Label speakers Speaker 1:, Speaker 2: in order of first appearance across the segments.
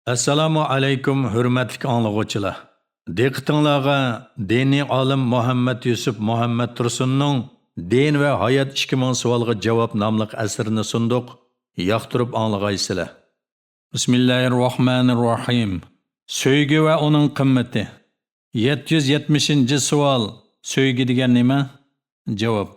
Speaker 1: Assalomu alaykum hurmatli anglag'uvchilar. Diqqatingizga diniy olim Muhammad Yusuf Muhammad Tursunning Din va hayot 2000 savolga javob nomli asrini sunduq. Yoqtirib anglag'aysizlar. Bismillahirrohmanirrohim. Sevgi va uning qimmati. 770-savol. Sevgi degan nima? Javob.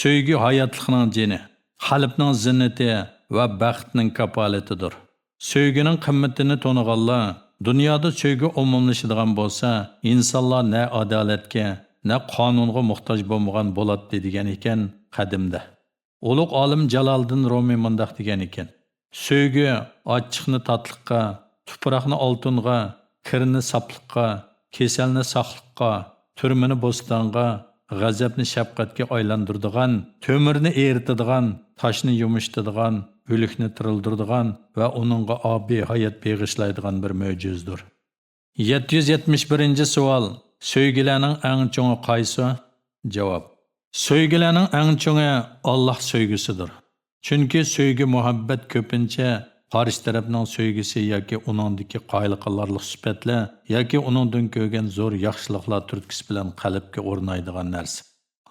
Speaker 1: Sevgi hayotlikning jini, qalbning zinnati va baxtning kapolatidir. Sevgining qimmatini to'niganlar, dunyoda sevgi umumlashadigan bo'lsa, insonlar na adolatga, na qonunga muhtoj bo'lmagan bo'ladi degan ekan qadimda. Ulug' olim Jaloliddin Rumiy mundaq degan ekan: sevgi ochiqni tatliqqa, tuproqni oltinga, kirni safliqqa, kasalni saqliqqa, turmini bo'stonga, g'azabni shafqatga aylantiradigan, to'mirni eritadigan, toshni yumishtiradigan, o'likni tirildiradigan va uningga obi hayot beg'ishlaydigan bir mo'jizdir. 771-savol. Sevgilarning eng cho'ngi qaysi? Javob. Sevgilarning eng cho'ngi Alloh sevgisidir. Chunki sevgi muhabbat ko'pincha qarshi tarafning sevgisi yoki uningdagi qoyilqalarlik sifatlar yoki uningdan ko'rgan zo'r yaxshiliklar turtkisi bilan qalbga o'rnaydigan narsa.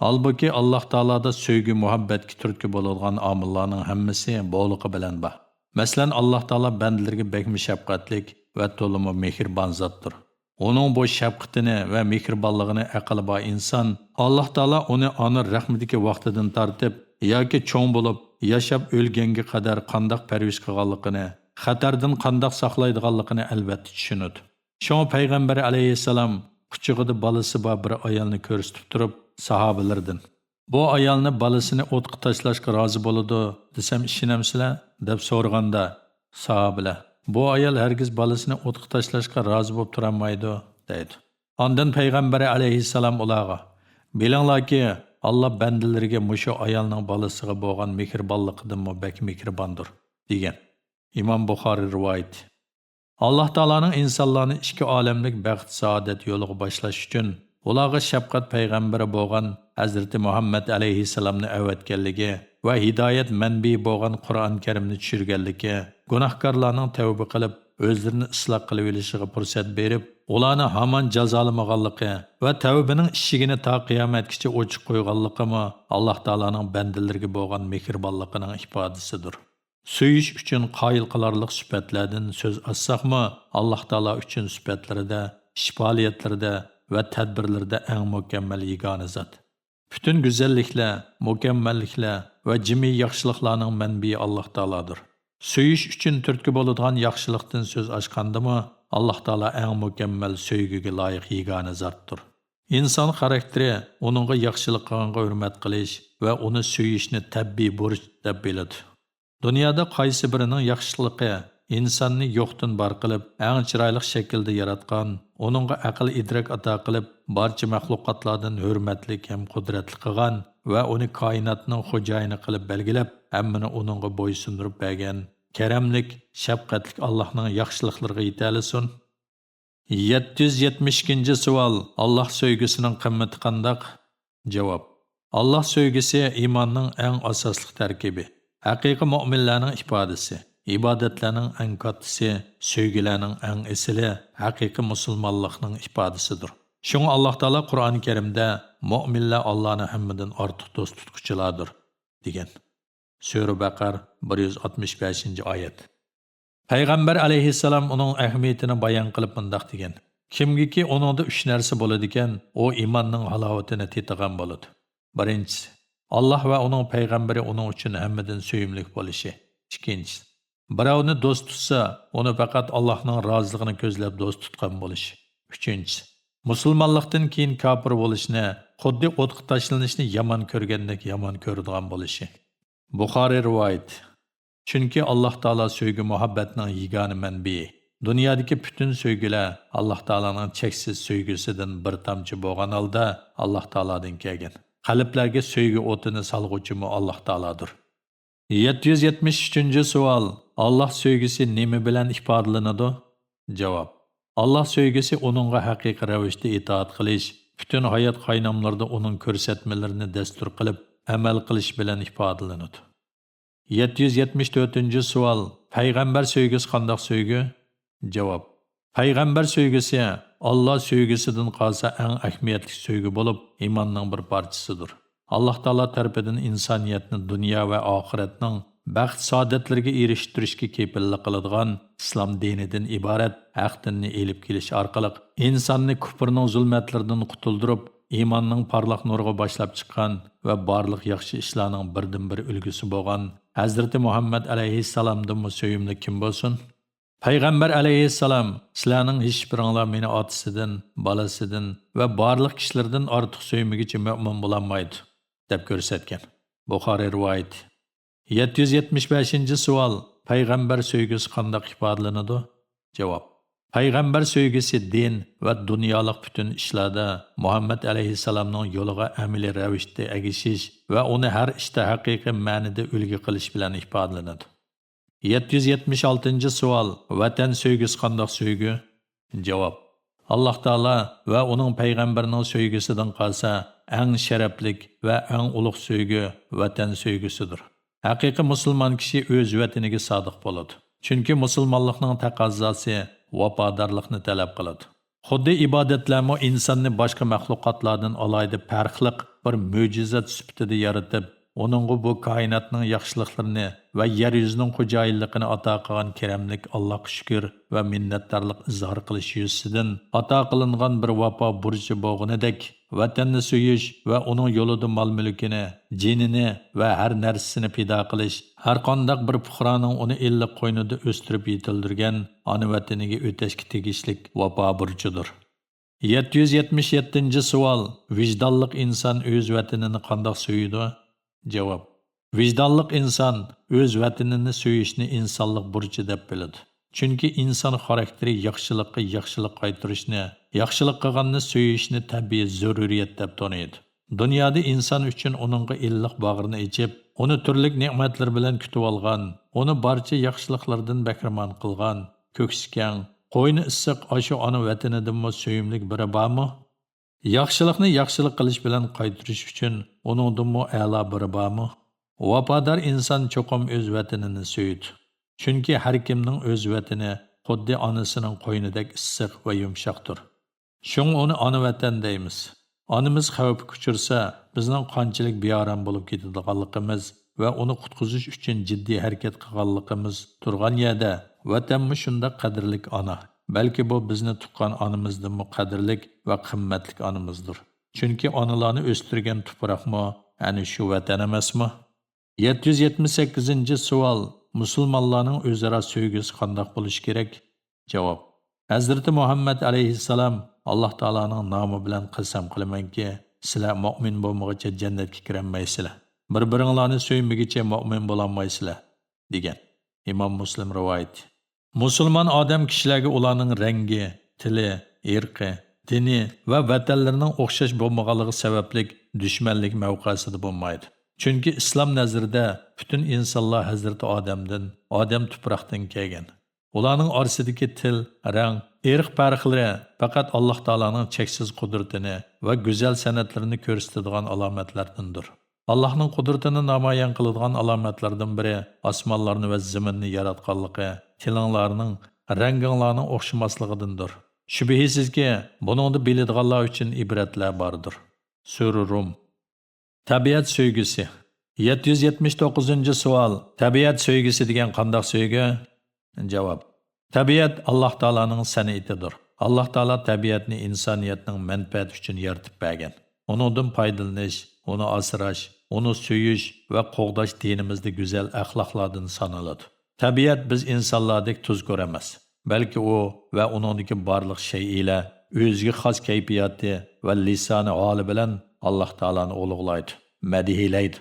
Speaker 1: Halbuki Alloh taoloda sevgi muhabbatga turtki bo'ladigan omillarning hammasi bo'liqi bilan bor. Masalan, Alloh taolo bandalarga bekmi shafqatlik va to'limi mehribon zotdir. Uning bu shafqatini va mehribonligini aqli bor inson, Alloh taolo uni ona rahmatidagi vaqtidan tortib yoki cho'ng bo'lib yashab o'lganga qadar qandoq parvish qilganligini, xatardan qandoq saqlaydiganligini albatta tushunadi. Shunga payg'ambar alayhissalom quchog'ida bolasi bor bir ayolni ko'rsatib turib, sahobalardan: "Bu ayolni bolasini o'tga tashlashga rozi bo'ladi, desam ishonamsizlar?" deb so'raganda, sahobalar: "Bu ayol hargiz bolasini o'tga tashlashga rozi bo'lib turolmaydi", deydi. Ondan payg'ambar alayhissalom ularga: "Bilinglarki, Allah bandalariga mushu ayolning bolasiga bo'lgan mehribonligidan bak mehribondir", degan. Imom Buxoriy rivoyat. Alloh taolaning insonlarni ikki olamlik baxt saodat yo'liga boshlash uchun ularga shafqat payg'ambari bo'lgan Hazrati Muhammad alayhissalomni avatganligi va hidoyat manbai bo'lgan Qur'on Karimni tushirganligi, gunohkorlarning tavba qilib o'zlarini isloh qilib olishiga fursat berib, ularni hamon jazolamaganligi va tavbaning eshigini ta qiyomatgacha ochiq qo'yganligimi Alloh taolaning bandalariga bo'lgan mehribonligining ifodasidir. Suyish uchun qoyil qilarlik sifatlardan so'z açsaqmi, Alloh taolo uchun sifatlarida, ish-faoliyatlarida va tadbirlarda eng mukammal yagona zot. Bütün go'zalliklar, mukammalliklar va jimiy yaxshiliklarning manbai Alloh taolodir. Suyish uchun turtki bo'ladigan yaxshilikdan so'z ochgandimi, Alloh taolo eng mukammal sevgiga loyiq yagona zotdir. Inson xarakteri uningga yaxshilik qilganga hurmat qilish va uni suyishni tabiiy burch deb biladi. Dunyoda qaysi birining yaxshiligi insonni yo'qdan bor qilib, eng chiroyli shaklda yaratgan, uningga aql idrok ato qilib, barcha maxluqotlardan hurmatli ham qudratli qilgan va uni koinotning xo'jayini qilib belgilab, hammani uningga bo'ysundirib bergan karamlik, shafqatlik Allohning yaxshiliklariga yetalisin. 772-savol. Alloh sevgisining qimmati qandoq? Javob. Alloh sevgisi iymonning eng asosli tarkibi. Haqiqiy mu'minlarning ifodasi, ibodatlarning eng kattasi, sevgilarning eng asli, haqiqiy musulmonlikning ifodasidir. Shunga Alloh taolo Qur'oni Karimda mu'minlar Allohni hammadan ortiq do'st tutquchilardir degan. Sura Baqar 165-oyat. Payg'ambar alayhissalom uning ahamiyatini bayon qilib mundaq degan: "Kimgiki uningda 3 narsa bo'ladi ekan, u iymonning halovatini tetigan bo'ladi. Birinchisi, Alloh va uning payg'ambari uning uchun hammadan sevimli bo'lishi. Ikkinchisi, birovni do'st tutsa, uni faqat Allohning roziligini ko'zlab do'st tutgan bo'lishi. Uchinchisi, musulmonlikdan keyin kofir bo'lishni, xuddi o'tga tashlanishni yomon ko'rgandek yomon ko'radigan bo'lishi." Buxoriy rivoyat. Chunki Alloh taolo sevgi muhabbatning yagona manbai. Dunyodagi bütün sevgilar Alloh taolaning cheksiz sevgisidan bir tomchi bo'lgan holda Alloh taolodan kelgan. Qalblarga sevgi o'tini salg'uvchimi Alloh taolodir. 773-savol. Alloh sevgisi nima bilan ifodalanadi? Javob. Alloh sevgisi uningga haqiqiy ravishda itoat qilish, bütün hayot qaynamlarida uning ko'rsatmalarini dastur qilib, amal qilish bilan ifodalanadi. 774-savol. Payg'ambar sevgisi qandoq sevgi? Javob. Payg'ambar sevgisi Allah sevgisidan qolsa eng ahamiyatli sevgi bo'lib, iymonning bir parchasidir. Alloh taolo tarafidan insoniyatni dunyo va oxiratning baxt saodatlarga erishtirishga kepillik qiladigan islom dinidan iborat haq dinni elib kelish orqali insonni kufrning zulmatlaridan qutuldirib, iymonning porloq nuriga boshlab chiqqan va barliq yaxshi ishlarning birdan-bir ulgusi bo'lgan Hazrati Muhammad alayhissalomdan sevimli kim bo'lsin? Payg'ambar alayhissalom sizlarning hech biringlar meni otasidan, bolasidan va barliq kishilardan ortiq sevmagicha mu'min bo'lolmaydi deb ko'rsatgan. Buxoriy rivoyati. 775-savol. Payg'ambar sevgisi qanday ifodalanadi? Javob. Payg'ambar sevgisi din va dunyolik butun ishlarda Muhammad alayhissalomning yo'liga amaliy ravishda agishish va uni har ishda haqiqiy ma'noda ulgu qilish bilan ifodalanadi. 776-savol. Vatan sevgisi qanday sevgi? Javob. Alloh taolo va uning payg'ambarining sevgisidan qolsa, eng sharaflik va eng ulug' sevgi vatan sevgisidir. Haqiqiy musulmon kishi o'z vataniga sodiq bo'ladi. Chunki musulmonlikning taqozosi vafodorlikni talab qiladi. Xuddi ibodatlarmo insonni boshqa maxluqotlardan alayda farqliq bir mo'jizat sifatida yaratib, onunğa bu kainatning yaxshiliklarini va yer yuzining xo'jayinligini ato qilgan karamlik Allohga shukr va minnatdorlik izhor qilish yuzidan ato qilingan bir vafo burchi bo'lganidek, vatanni suyish va uning yo'lida mol-mulkini, jinini va har narsasini fido qilish har qanday bir fuqaroning uni illiq qo'ynida o'stirib yetildirgan ona vataniga o'tashga tegishlik vafo burchidir. 777-savol. Vijdonliq inson o'z vatanini qanday suyadi? Javob. Vijdonliq inson o'z vatanini suyishni insonlik burchi deb biladi. Chunki inson xarakteri yaxshilikqa yaxshilik qaytarishni, yaxshilik qilganni suyishni tabiiy zaruriyat deb taniydi. Dunyoda inson uchun uningga illiq bag'rini ichib, uni turli ne'matlar bilan kutib olgan, uni barcha yaxshiliklardan bahramand qilgan, ko'kskan, qo'yni issiq oshu ona vatanidan suyimlik biri bormi? Yaxshilikni yaxshilik qilish bilan qaytarish uchun uningdanmi a'lo biri bormi? Vafodor inson cho'qim o'z vatanini suyadi. Chunki har kimning o'z vatani xuddi onasining qo'ynidek issiq va yumshoqdir. Shung uni ona vatan deymiz. Onamiz xavf kuchirsa, bizning qanchalik beoram bo'lib ketadiganligimiz va uni qutqizish uchun jiddiy harakat qilganligimiz turgan yerda vatanmi shunda qadrlik ona. Balki bu bizni tuqqan onamizdan qadrlik va qimmatlik onamizdir. Chunki onalarni o'stirgan tuproqmi ana shu vatan emasmi? 778-savol. Musulmonlarning o'zaro sevgisi qanday bo'lishi kerak? Javob. Hazrati Muhammad alayhissalom Alloh taolaning nomi bilan qasam qilamanki, sizlar mu'min bo'lmaguncha jannatga kirolmaysizlar. Bir-biringlarni sevmaguncha mu'min bo'lolmaysizlar degan. Imom Muslim rivoyati. Musulmon odam kishilarga ularning rangi, tili, irqi, dini va vatanlarining o'xshash bo'lmaganligi sababli dushmanlik mavqesida bo'lmaydi. Chunki islom nazarida butun insonlar Hazrati Odam tuproqdan kelgan. Ularning orasidagi til, rang, irq farqlari faqat Alloh taolaning cheksiz qudratini va go'zal san'atlarini ko'rsatadigan alomatlardandir. Allohning qudratini namoyon qiladigan alomatlardan biri osmonlarni va zaminni yaratganligi, tilinglarning, ranginglarning o'xshamasligidandir. Shubhisizki, buningda biladiganlar uchun ibratlar bordir. Sura Rum. Tabiat sevgisi. 779-savol. Tabiat sevgisi degan qanday sevgi? Javob. Tabiat Alloh taolaning san'atidir. Alloh taolo tabiatni insoniyatning manfaati uchun yaratib bergan. Uningdan foydalanish, uni asrash, uni suyish va qo'g'dash dinimizda go'zal axloqlardan sanaladi. Tabiat biz insonlardek tuz ko'ramiz, balki u va uningdagi barliq shaylar o'ziga xos kayfiyati va lisoni holi bilan Alloh taolani ulug'laydi, madihlaydi.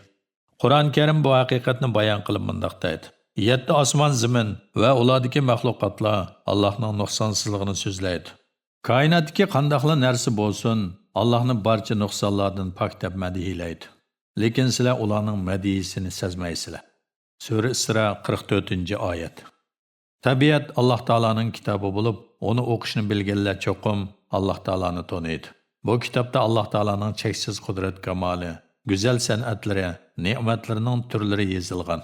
Speaker 1: Qur'on Karim bu haqiqatni bayon qilib mundaq deydi: 7 osmon zamin va ulardagi maxluqotlar Allohning nuqsonsizligini so'zlaydi. Koinotdagi qandaqli narsa bo'lsin, Allohni barcha nuqsonlardan pok deb madihlaydi. Lekin sizlar ularning madihisini sezmaysizlar. Sura Isra 44-oyat. Tabiat Alloh taolaning kitobi bo'lib, uni o'qishni bilganlar cho'qim Alloh taolani taniydi. Bu kitobda Alloh taolaning cheksiz qudrat kamoli, go'zal san'atlari, ne'matlarining turlari yozilgan.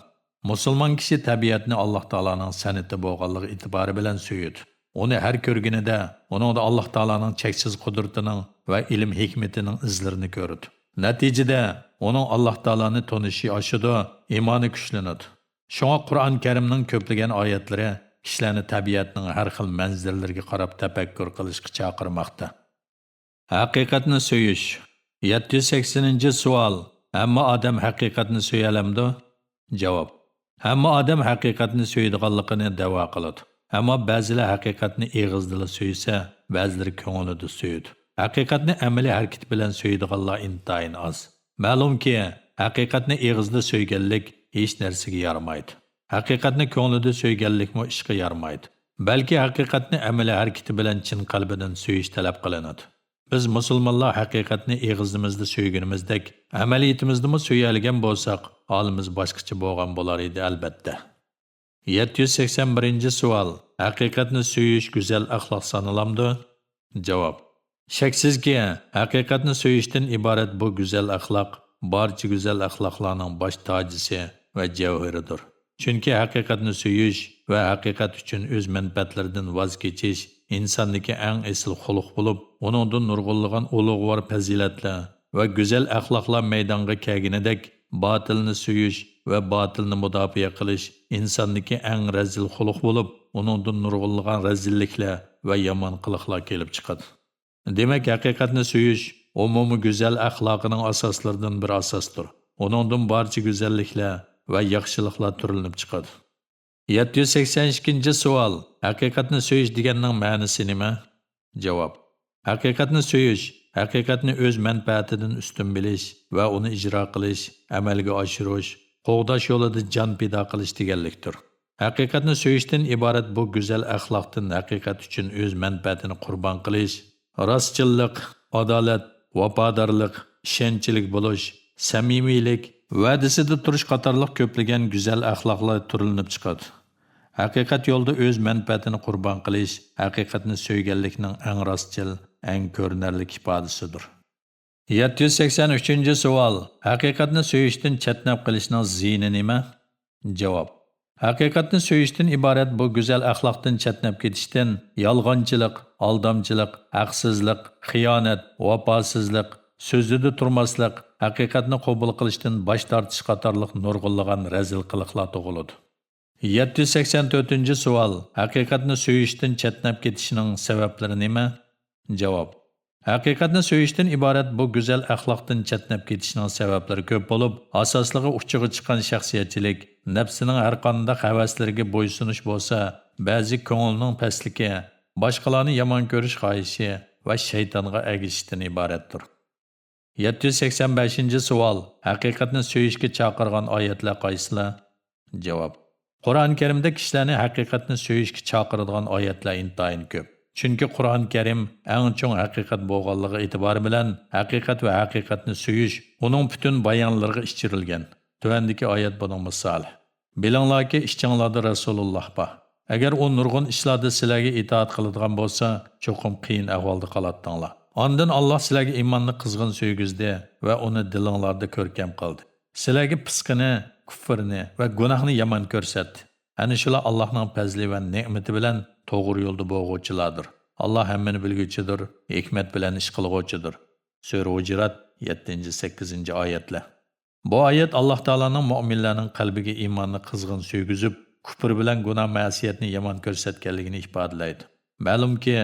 Speaker 1: Musulmon kishi tabiatni Alloh taolaning san'ati bo'lganligi e'tibori bilan suyadi. Uni har ko'rganida, uningda Alloh taolaning cheksiz qudratining va ilm hikmatining izlarini ko'rdi. Natijada uning Alloh taolani tonishi oshidi, iymoni kuchlanadi. Shunga Qur'on Karimning ko'plagan oyatlari kishilarni tabiatning har xil manzaralariga qarab tafakkur qilishga chaqirmoqda. Haqiqatni so'yish. 780-savol. Hamma odam haqiqatni so'yalamdi? Javob. Hamma odam haqiqatni so'yadiganligini da'vo qiladi. Ammo ba'zilar haqiqatni eg'izdila so'ysa, ba'zilari ko'nglida so'yadi. Haqiqatni amaliy harakat bilan so'yadiganlar intayin oz. Ma'lumki, haqiqatni eg'izda so'yganlik hech narsaga yaramaydi. Haqiqatni ko'nglida so'yganlikmi ishga yaramaydi. Balki haqiqatni amaliy harakati bilan chin qalbidan so'yish talab qilinadi. Biz musulmonlar haqiqatni eg'izimizda so'yganimizdek, amaliyatimizda so'yalgan bo'lsak, holimiz boshqacha bo'lgan bo'lar edi albatta. 781-savol. Haqiqatni so'yish go'zal axloq sanalamdi? Javob. Shaksizki, haqiqatni so'yishdan iborat bu go'zal axloq barcha go'zal axloqlarning bosh tojisi va javharidir. Chunki haqiqatni so'yish va haqiqat uchun o'z manfaatlaridan voz kechish insonniki eng asl xuluq bo'lib, uningdan nurg'unlagan ulug'vor fazilatlar va go'zal axloqlar maydonga kelganidek, botilni so'yish va botilni mudofaa qilish insonniki eng razil xuluq bo'lib, uningdan nurg'unlagan razilliklar va yomon qiliqlar kelib chiqadi. Demak, haqiqatni so'yish umumiy go'zal axloqining asoslaridan bir asosdir. Uningdan barcha go'zalliklar va yaxshiliklar turilinib chiqadi. 782-savol. Haqiqatni so'yish deganning ma'nosi nima? Javob. Haqiqatni so'yish, haqiqatni o'z manfaatidan ustun bilish va uni ijro qilish, amalga oshirish, qo'g'dash yo'lida jon pido qilish deganlikdir. Haqiqatni so'yishdan iborat bu go'zal axloqdan haqiqat uchun o'z manfaatini qurbon qilish, rostchillik, adolat, vafodorlik, ishonchlik bo'lish, samimiylik, va'dasida turish qatorliq ko'plagan go'zal axloqlar turilinib chiqadi. Haqiqat yo'lda o'z manfaatini qurbon qilish, haqiqatni so'yganlikning eng rostchil, eng ko'rinarli ifodasidir. 783-savol. Haqiqatni so'yishdan chatnab qilishning ziyni nima? Javob. Haqiqatni so'yishdan iborat bu go'zal axloqdan chatnab ketishdan yolg'onchilik, aldamchilik, haqsizlik, xiyonat, vafosizlik, so'zida turmaslik, haqiqatni qabul qilishdan bosh tortish qatorliq nurg'unlagan razil qiliqlar tug'iladi. 784-savol. Haqiqatni so'yishdan chatnab ketishning sabablari nima? Javob. Haqiqatni so'yishdan iborat bu go'zal axloqdan chatnab ketishning sabablari ko'p bo'lib, asosligi uchiga chiqqan shaxsiyatchilik, nafsining har qanday havaslariga bo'ysunish bo'lsa, ba'zi ko'ngilning pastligi, boshqalarni yomon ko'rish xohishi va shaytonga agishishdan iboratdir. 785-savol. Haqiqatni so'yishga chaqirgan oyatlar qaysilar? Javob. Qur'on Karimda kishilarni haqiqatni so'yishga chaqiradigan oyatlar intayin ko'p. Chunki Qur'on Karim eng chong haqiqat bo'lganligi e'tibori bilan haqiqat va haqiqatni so'yish uning butun bayonlariga ichirilgan. Tuvandagi oyat buning misoli. Bilinglarki, ishchinglarda Rasululloh bor. Agar u nurg'un ishlarda sizlarga itoat qiladigan bo'lsa, cho'qim qiyin ahvolda qoladinglar. Ondan Alloh sizlarga iymonni qizg'in so'ygizdi va uni dilinglarda ko'rkam qildi. Sizlarga fisqini, kufrni va gunohni yomon ko'rsatdi. Ana shular Allohning fazli va ne'mati bilan to'g'ri yo'lda bo'lg'uvchilardir. Alloh hammani bilguvchidir, hikmat bilan ish qilg'uvchidir. Sura Hujurat 7-8-oyatlar. Bu oyat Alloh taolaning mu'minlarning qalbiga iymonni qizg'in so'ygizib, kufr bilan gunoh ma'siyatni yomon ko'rsatganligini ifodalaydi. Ma'lumki,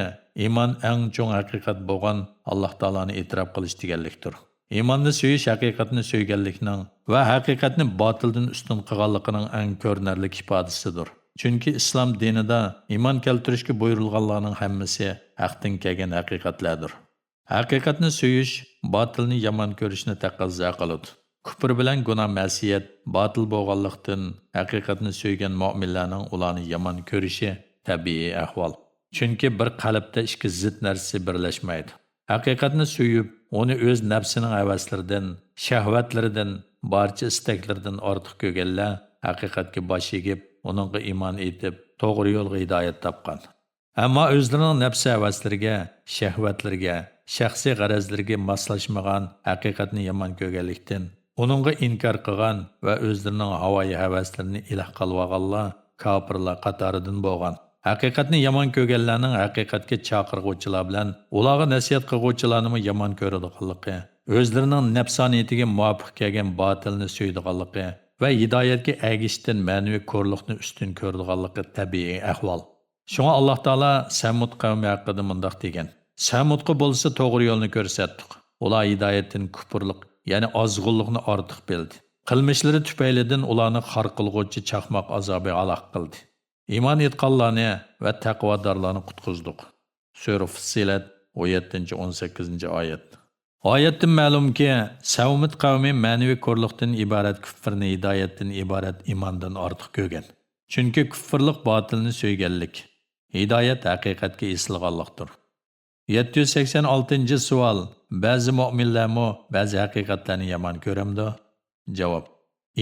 Speaker 1: iymon eng cho'ng haqiqat bo'lgan Alloh taolani e'tirof qilish deganlikdir. Iymonni so'yish haqiqatni so'yganlikning va haqiqatni botildan ustun qilganligining eng ko'rinarli ifodasidir. Chunki islom dinida iymon keltirishga buyurilganlarning hammasi haqdan kelgan haqiqatlardir. Haqiqatni so'yish botilni yomon ko'rishni taqozo qiladi. Kufr bilan gunoh ma'siyat botil bo'lganlikdan haqiqatni so'ygan mu'minlarning ularni yomon ko'rishi tabiiy ahvol. Chunki bir qalbda ikki zid narsa birlashmaydi. Haqiqatni so'yib, uni o'z nafsining havaslaridan, shahvatlaridan, barcha istaklaridan ortiq ko'rganlar haqiqatga bosh egib, uningga iymon etib, to'g'ri yo'lga hidoyat topgan. Ammo o'zlarining nafsi havaslariga, shahvatlariga, shaxsiy g'arazlariga moslashmagan haqiqatni yomon ko'rganlikdan, uningga inkor qilgan va o'zlarining havoyi havaslarini iloh qilib olganlar kofirlar qatoridan bo'lgan. Haqiqatni yomon ko'rganlarning haqiqatga chaqirg'uvchilar bilan ularga nasihat qilguvchilarni yomon ko'radiganligi, o'zlarining nafsoniyatiga muvofiq kelgan botilni so'ydiganligi va hidoyatga agishdan ma'naviy ko'rliqni ustun ko'radiganligi tabiiy ahvol. Shunga Alloh taolo Samud qavmi haqida mundaq degan: Samudga bo'lsa to'g'ri yo'lni ko'rsatdik. Ular hidoyatdan kufrlik, ya'ni ozg'unlikni ortiq bildi. Qilmishlari tufaylidan ularni xor qilg'uvchi chaqmoq azobi aloq qildi. İman etqanlarni va taqvodorlarni qutqizdik. Sura Fussilat 17-18 oyat. Oyatdan ma'lumki, Samud qavmi ma'naviy ko'rliqdan iborat kufrni hidoyatdan iborat imondan ortiq ko'rgan. Chunki kufrlik botilni so'yganlik, hidoyat haqiqatga esilganlikdir. 786-savol. Ba'zi mu'minlarmi ba'zi haqiqatlarni yomon ko'ramdi? Javob: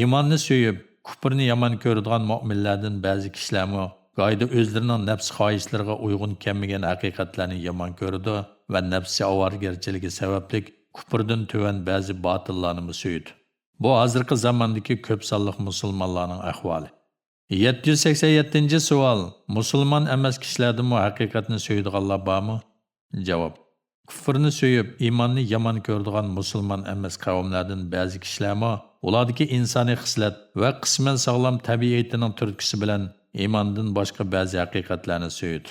Speaker 1: Iymonni so'yib, kufrni yomon ko'radigan mu'minlardan ba'zi kishilarmi qoida o'zlarining nafs xohishlariga uyg'un kelmagan haqiqatlarni yomon ko'rdi va nafsi ovorgarchiligi sababli kufrdan tuvan ba'zi botillarni so'ydi. Bu hozirgi zamondagi ko'p sonli musulmonlarning ahvoli. 787-savol. Musulmon emas kishilardan haqiqatni so'yadiganlar bormi? Javob: Kufrni so'yib, iymonni yomon ko'radigan musulmon emas qavmlardan ba'zi kishilarmi ulardagi insoniy xislat va qisman sog'lom tabiatining turtkisi bilan iymondan boshqa ba'zi haqiqatlarni so'ydi.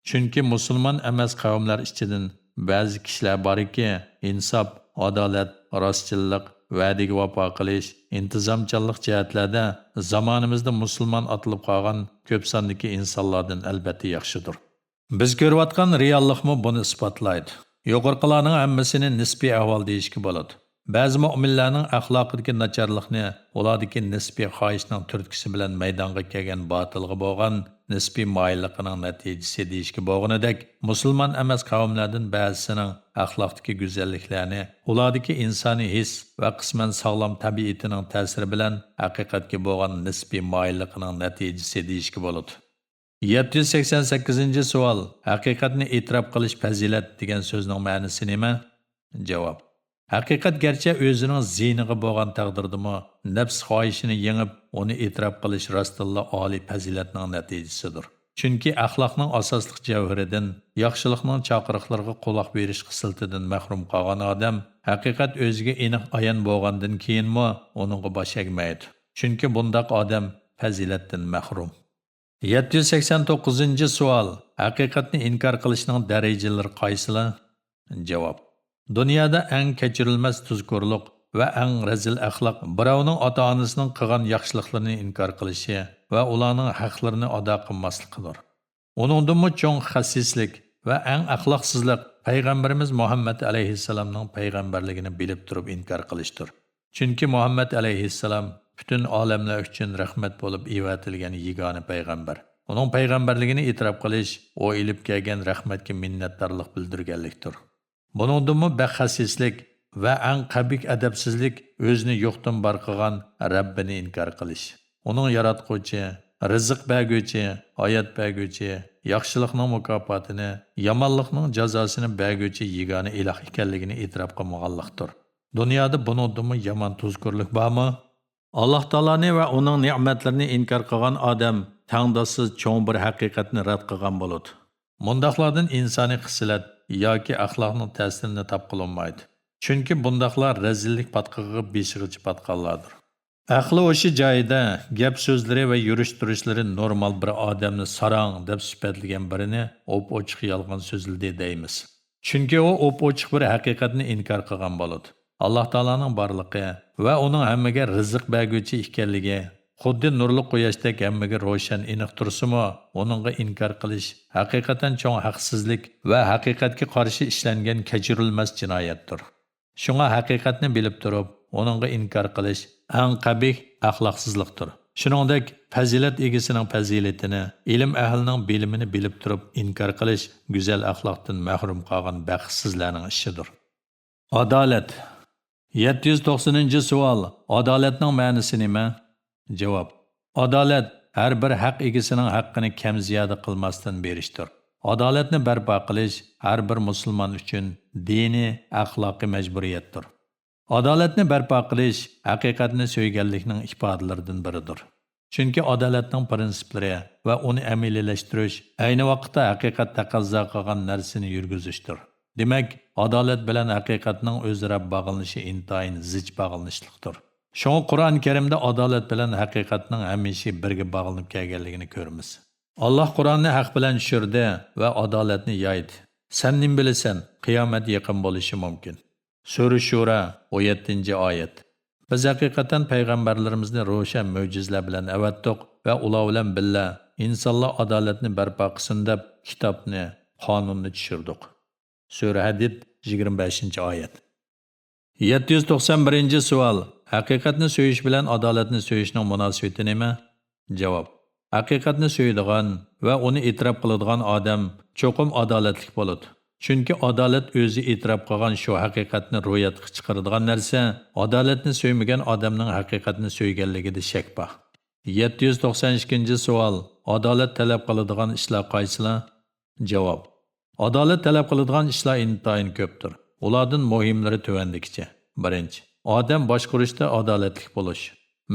Speaker 1: Chunki musulmon emas qavmlar ichidan ba'zi kishilar borki, insof, adolat, rostchilik, va'daga vafo qilish, intizomchanlik jihatlarda zamonimizda musulmon atilib qolgan ko'p sondagi insonlardan albatta yaxshidir. Biz ko'rayotgan reallikmi buni isbotlaydi. Yuqorqilarning hammasini nisbiy ahvol deyishga bo'ladi. Ba'zi mu'minlarning axloqidagi nacharlikni ulardagi nisbiy xohishning turtkisi bilan maydonga kelgan botilga bo'lgan nisbiy moyilligining natijasi deyishga bo'lganidek, musulmon emas qavmlardan ba'zisining axloqdagi go'zalliklarni ulardagi insoniy his va qisman sog'lom tabiatining ta'siri bilan haqiqatga bo'lgan nisbiy moyilligining natijasi deyishga bo'ladi. 788-savol. Haqiqatni e'tirof qilish fazilat degan so'zning ma'nosi nima? Javob: Haqiqat garchi o'zining ziyniga bo'lgan taqdirdimi, nafs xohishini yengib, uni e'tirof qilish rostilla oliy fazilatning natijasidir. Chunki axloqning asosli javharidan, yaxshilikning chaqiriqlariga quloq berish xislatidan mahrum qolgan odam, haqiqat o'ziga aniq ayon bo'lgandan keyinmi, uningga bosh egmaydi. Chunki bundaq odam fazilatdan mahrum. 789-savol. Haqiqatni inkor qilishning darajalari qaysilar? Javob: Dunyoda eng kechirilmas tuzkurlik va eng razil axloq birovning ota-onasining qilgan yaxshiliklarini inkor qilishi va ularning haqlarini ado qilmasligidir. Uningdimi cho'ng xasislik va eng axloqsizlik payg'ambarimiz Muhammad alayhissalomning payg'ambarligini bilib turib inkor qilishdir. Chunki Muhammad alayhissalom butun olamlar uchun rahmat bo'lib evatilgan yagona payg'ambar. Uning payg'ambarligini e'tirof qilish, u ilib kelgan rahmatga minnatdorlik bildirganlikdir. Buningdimi baxasislik va eng qabih adabsizlik o'zini yo'qdan bor qilgan Rabbini inkor qilish. Uning yaratquchi, rizq berguvchi, hayot berguvchi, yaxshilikning mukofotini, yomonlikning jazosini berguvchi yagona iloh ekanligini e'tirof qilmaganlikdir. Dunyoda buningdimi yomon tuzkurlik bormi? Alloh taoloni va uning ne'matlarini inkor qilgan odam tangdossiz cho'ng bir haqiqatni rad qilgan bo'ladi. Mundaqlardan insoniy xislat yoki axloqning ta'sirini topqilinmaydi. Chunki bundaqlar razillik patqig'iga beshig'ichi patqanlardir. Aqli o'sha joyida gap so'zlari va yurish-turishlari normal bir odamni sarang deb sifatlagan birini o'p-ochiq yolg'on so'zildi deymiz. Chunki u o'p-ochiq bir haqiqatni inkor qilgan bo'ladi. Alloh taolaning borligi va uning hammaga rizq berguvchi ekanligi, xuddi nurli quyoshdak hammaga ro'shan aniq tursimi, uningga inkor qilish haqiqatan cho'ng haqsizlik va haqiqatga qarshi ishlangan kechirilmas jinoyatdir. Shunga haqiqatni bilib turib, uningga inkor qilish eng qabih axloqsizlikdir. Shuningdek, fazilat egasining fazilatini, ilm ahlining bilimini bilib turib inkor qilish go'zal axloqdan mahrum qolgan baxtsizlarning ishidir. Adolat. 790-savol. Adolatning ma'nosi nima? Javob: Adolat har bir haq egasining haqqini kam ziyoda qilmasdan berishdir. Adolatni barpo qilish har bir musulmon uchun diniy, axloqiy majburiyatdir. Adolatni barpo qilish haqiqatni so'yganlikning ifodalaridan biridir. Chunki adolatning prinsiplari va uni amaliylashtirish ayni vaqtda haqiqat taqozo qilgan narsani yurgizishdir. Demak, adolat bilan haqiqatning o'zaro bog'lanishi intayin zich bog'lanishliqdir. Shunga Qur'on Karimda adolat bilan haqiqatning hamisha birga bog'lanib kelganligini ko'ramiz. Alloh Qur'onni haq bilan tushirdi va adolatni yoydi. Sen nim bilasan, qiyomat yaqin bo'lishi mumkin. Sura Shura 17-oyat. Biz haqiqatan payg'ambarlarimizni ro'shan mo'jizalar bilan avatdiq va ular bilan billa insonlar adolatni barpo qilsin deb kitobni, qonunni tushirdik. Sura Hadid 25-oyat. 791-savol. Haqiqatni so'yish bilan adolatni so'yishning munosabati nima? Javob. Haqiqatni so'yadigan va uni e'tirof qiladigan odam cho'qim adolatli bo'ladi. Chunki adolat o'zi e'tirof qilgan shu haqiqatni ro'yatga chiqaradigan narsa, adolatni so'ymagan odamning haqiqatni so'yganligida shak bor. 792-savol. Adolat talab qiladigan ishlar qaysilar? Javob. Adolat talab qiladigan ishlar intayin ko'pdir. Ulardan muhimlari tuvandikicha. 1. Odam boshqarishda adolatli bo'lish.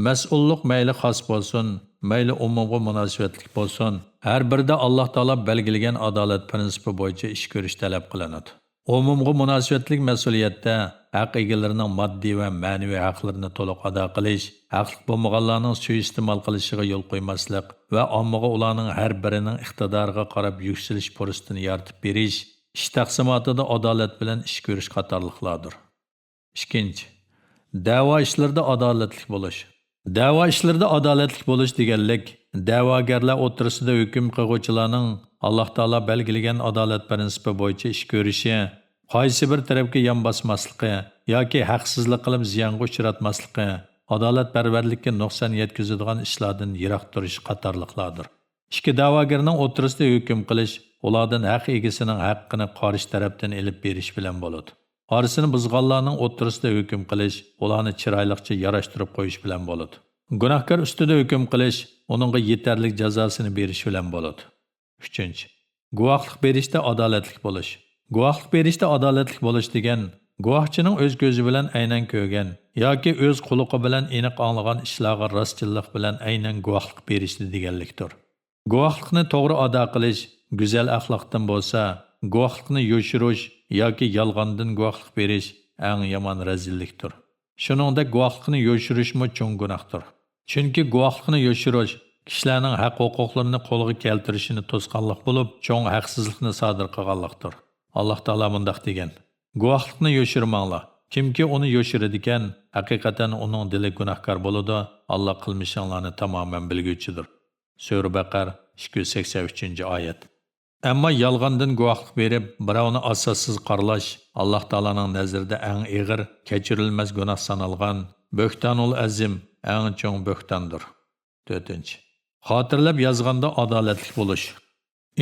Speaker 1: Mas'ullik mayli xos bo'lsin, mayli umumga munosabatli bo'lsin, har birda Alloh taolo belgilagan adolat prinsipi bo'yicha ish ko'rish talab qilinadi. Umumga munosabatli mas'uliyatda haq egalarining moddiy va ma'naviy haqlarini to'liq ado qilish, haqli bo'lmaganlarning suiiste'mol qilishiga yo'l qo'ymaslik va ommaga ularning har birining iqtidoriga qarab yuksalish fursatini yaratib berish, ish taqsimotida adolat bilan ish ko'rish qatorliqlardir. 2. Da'vo ishlarida adolatli bo'lish. Da'vo ishlarida adolatli bo'lish deganlik, da'vogarlar o'rtasida hukm qiluvchilarning Alloh taolo belgilagan adolat prinsipi bo'yicha ish ko'rishi, qaysi bir tarafga yon bosmasligi yoki haqsizlik qilib ziyonga uchratmasligi, adolatparvarlikka nuqson yetkazadigan ishlardan yiroq turish qatorliqlardir. Ikki da'vogarning o'rtasida hukm qilish, ulardan haq egasining haqqini qarshi tarafdan elib berish bilan bo'ladi. Orasini buzganlarning o'rtasida hukm qilish, ularni chiroyliqcha yarashtirib qo'yish bilan bo'ladi. Gunohkor ustida hukm qilish, uningga yetarli jazosini berish bilan bo'ladi. 3. Guvohlik berishda adolatli bo'lish. Guvohlik berishda adolatli bo'lish degan, guvohchining o'z ko'zi bilan aynan ko'rgan yoki o'z quloqi bilan aniq anglagan ishlarga rostchilik bilan aynan guvohlik berishdi deganlikdir. Guvohlikni to'g'ri ado qilish go'zal axloqdan bo'lsa, guvohlikni yo'shirish yoki yolg'ondan guvohlik berish eng yomon razillikdir. Shuningdek, guvohlikni yo'shirishmi cho'ng gunohdir. Chunki guvohlikni yo'shirish kishilarning haq-huquqlarini qo'lga keltirishini to'sqanlik bo'lib, cho'ng haqsizlikni sodir qilganlikdir. Alloh taolo mundaq degan: Guvohlikni yo'shirmanglar. Kimki uni yo'shiradi ekan, haqiqatan uning dili gunohkor bo'ladi. Alloh qilmishinglarni tamoman bilguvchidir. Sura Baqara 283-oyat. Ammo yolg'ondan guvohlik berib, birovni asossiz qaralash Alloh taolaning nazarida eng og'ir, kechirilmas gunoh sanalgan bo'htonul azim, eng cho'ng bo'htondir. 4. Xotirlab yozganda adolatli bo'lish.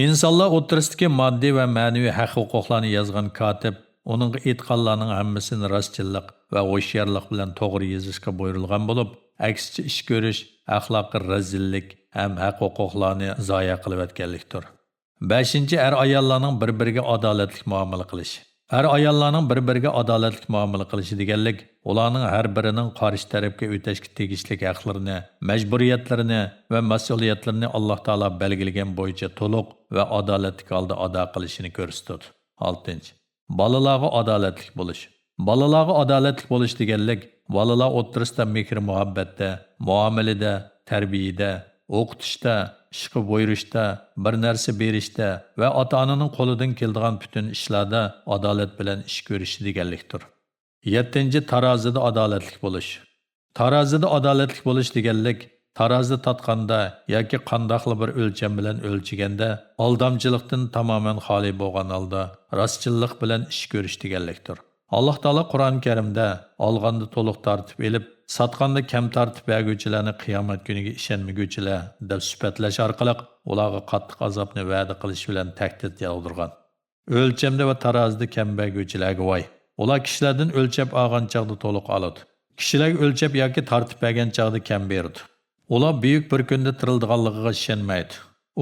Speaker 1: Insonlar o'rtasidagi moddiy va ma'naviy haq-huquqlarni yozgan kotib, uning aytganlarning hammasini rostchilik va ho'sharlik bilan to'g'ri yozishga buyurilgan bo'lib, aksicha ish ko'rish axloqiy razillik ham haq-huquqlarni zoya qilib o'tganlikdir. 5. Er-ayollarning bir-biriga adolatli muomala qilish. Er-ayollarning bir-biriga adolatli muomala qilishi deganlik, ularning har birining qarshi tarafga o'tashga tegishli haqlarini, majburiyatlarini va mas'uliyatlarini Alloh taolo belgilagan bo'yicha to'liq va adolatli holda ado qilishini ko'rsatadi. 6. Bolalarga adolatli bo'lish. Bolalarga adolatli bo'lish deganlik, bolalar o'rtasida mehr-muhabbatda, muomalada, tarbiyada, o'qitishda, ishga buyurishda, bir narsa berishda va ota-onaning qo'lidan keladigan butun ishlarda adolat bilan ish ko'rish deganlikdir. 7. Tarozida adolatli bo'lish. Tarozida adolatli bo'lish deganlik, tarozida tatqanda yoki qandoqli bir o'lcham bilan o'lchiganda aldamchilikdan tamoman xoli bo'lgan holda rostchilik bilan ish ko'rish deganlikdir. Alloh taolo Qur'oni Karimda olganda to'liq tartib elib, satqanda kam tartib berguvchilarni qiyomat kuniga ishonmaguvchilar deb sifatlash orqali ularga qattiq azobni va'da qilish bilan tahdid yog'dirgan. O'lchamda va tarozida kam berguvchilarga voy. Ular kishilardan o'lchab olgan chaqda to'liq oladi. Kishilar o'lchab yoki tartib bergan chaqda kam berdi. Ular buyuk bir kunda tirildiganligiga ishonmaydi.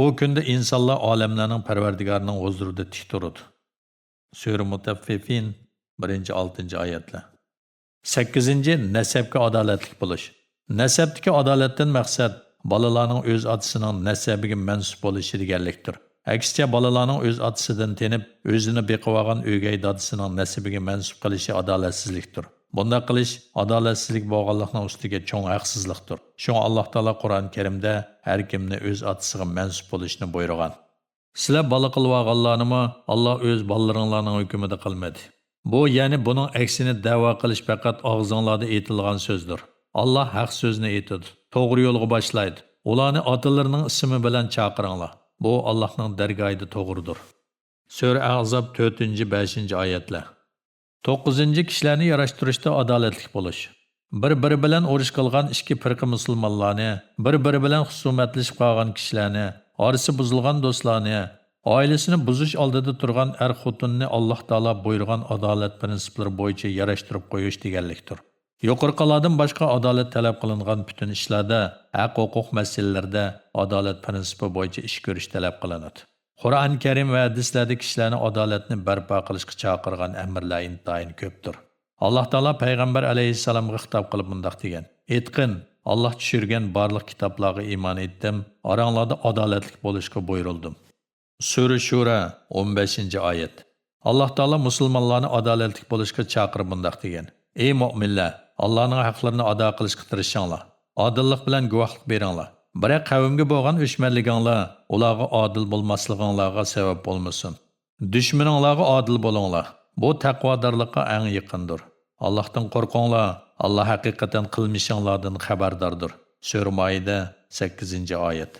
Speaker 1: U kunda insonlar olamlarning Parvardigorining huzurida tik turadi. Sura Mutaffifin 1-6-oyatlar. 8. Nasabga adolatli bo'lish. Nasabdagi adolatdan maqsad balalarning o'z otasining nasabiga mansub bo'lishi deganlikdir. Aksicha balalarning o'z otasidan tenib, o'zini beqib olgan o'gay dadasining nasabiga mansub qilishi adolatsizlikdir. Bunday qilish adolatsizlik bo'lganlikning ustiga cho'ng haqsizlikdir. Shunga Alloh taolo Qur'oni Karimda har kimni o'z otasiga mansub bo'lishni buyurgan. Sizlar bola qilib olganlarni Alloh o'z bolalaringlarning hukmida qilmadi. Bu ya'ni buning aksini da'vo qilish faqat og'zinglarda aytilgan so'zdir. Alloh haq so'zni aytadi, to'g'ri yo'lga boshlaydi. Ularni otalarining ismi bilan chaqiringlar. Bu Allohning dargohida to'g'ridir. Sura Ahzob 4-5 oyatlar. 9. Kishilarni yarashtirishda adolatli bo'lish. Bir-biri bilan urush qilgan ikki firqa musulmonlarni, bir-biri bilan husumatlashib qolgan kishilarni, orasi buzilgan do'stlarni, oilasini buzish oldida turgan er-xotinni Alloh taolo buyurgan adolat prinsiplari bo'yicha yarashtirib qo'yish deganlikdir. Yuqorqilardan boshqa adolat talab qilingan butun ishlarda, haq-huquq masalalarida adolat prinsipi bo'yicha ish ko'rish talab qilinadi. Qur'on Karim va hadislarda kishilarni adolatni barpo qilishga chaqirgan amrlar intayin ko'pdir. Alloh taolo payg'ambar alayhissalomga xitob qilib bundoq degan: "Aytqin, Alloh tushirgan barliq kitoblarga iymon etdim, oranglarda adolatli bo'lishga buyurildim." Sura Shura 15-oyat. Alloh taolo musulmonlarni adolatli bo'lishga chaqirib bundoq degan: "Ey mu'minlar, Allohning haqlarini ado qilishga tirishinglar. Odillik bilan guvohlik beringlar. Biroq qavmga bo'lgan o'shmanliginglar ularga odil bo'lmasliginglarga sabab bo'lmasin. Dushmaninglarga odil bo'linglar. Bu taqvodorlikqa eng yaqindir. Allohdan qo'rqinglar. Alloh haqiqatan qilmishinglardan xabardordir." Sura Maida 8-oyat.